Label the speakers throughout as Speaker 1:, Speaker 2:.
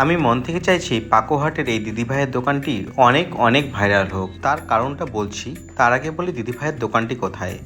Speaker 1: আমি মন থেকে চাইছি পাকোহাটের এই দিদিভাইয়ের দোকানটি অনেক অনেক ভাইরাল হোক। তার কারণটা বলছি, তার আগে বলি দিদিভাইয়ের দোকানটি কোথায়।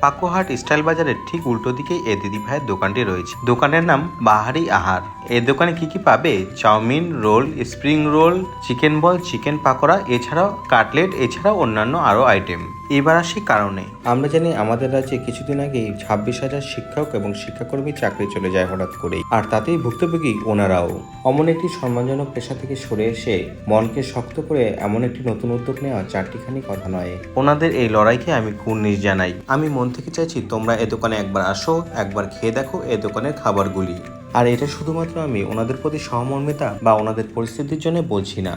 Speaker 1: পাকোহাট স্টাইল বাজারের ঠিক উল্টো দিকেই এই দিদিভাইয়ের দোকানটি রয়েছে। দোকানের নাম বাহারি আহার। এই দোকানে কি কি পাবে? Chowmein, roll, spring roll, chicken ball, chicken pakora, এছাড়াও কাটলেট, এছাড়াও অন্যান্য আরও আইটেম। এবার আসি কারণে। আমরা জানি আমাদের রাজ্যে কিছুদিন আগেই 26,000 শিক্ষক এবং শিক্ষাকর্মী চাকরি চলে যায় হঠাৎ করেই, আর তাতেই ভুক্তভোগী ওনারাও। অমন একটি সম্মানজনক পেশা থেকে সরে এসে মনকে শক্ত করে এমন একটি নতুন উদ্যোগ নেওয়া চারটিখানি কথা নয়। ওনাদের এই লড়াইকে আমি কুর্নিশ জানাই। আমি মন থেকে চাইছি তোমরা এ দোকানে একবার আসো, একবার খেয়ে দেখো এ দোকানের খাবারগুলি। আর এটা শুধুমাত্র আমি ওনাদের প্রতি সহমর্মিতা বা ওনাদের পরিস্থিতির জন্য বলছি না।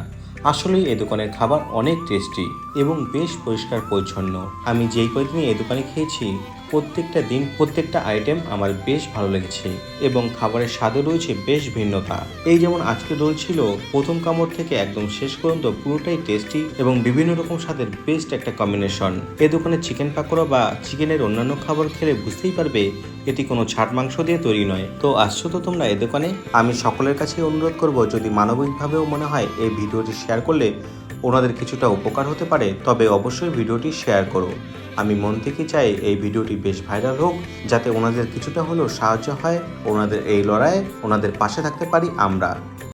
Speaker 1: আসলেই এই দোকানের খাবার অনেক টেস্টি এবং বেশ পরিষ্কার পরিচ্ছন্ন। আমি যেই কয়েকদিনই এই দোকানে খেয়েছি, প্রত্যেকটা দিন প্রত্যেকটা আইটেম আমার বেশ ভালো লেগেছে এবং খাবারের স্বাদও রয়েছে বেশ ভিন্নতা। এই যেমন আজকে রোল ছিল, প্রথম কামড় থেকে একদম শেষ পর্যন্ত পুরোটাই টেস্টি এবং বিভিন্ন রকম স্বাদের বেস্ট একটা কম্বিনেশন। এই দোকানে চিকেন পাকোড়া বা চিকেনের অন্যান্য খাবার খেলে বুঝতেই পারবে এটি কোনো ছাট মাংস দিয়ে তৈরি নয়। তো আসছো তো তোমরা এই দোকানে। আমি সকলের কাছে অনুরোধ করব, যদি মানবিকভাবেও মনে হয় এই ভিডিওটি শেয়ার করলে ওনাদের কিছুটা উপকার হতে পারে, তবে অবশ্যই ভিডিওটি শেয়ার করো। আমি মন থেকে চাই এই ভিডিওটি বেশ ভাইরাল হোক, যাতে ওনাদের কিছুটা হলেও সাহায্য হয়। ওনাদের এই লড়াইয়ে ওনাদের পাশে থাকতে পারি আমরা।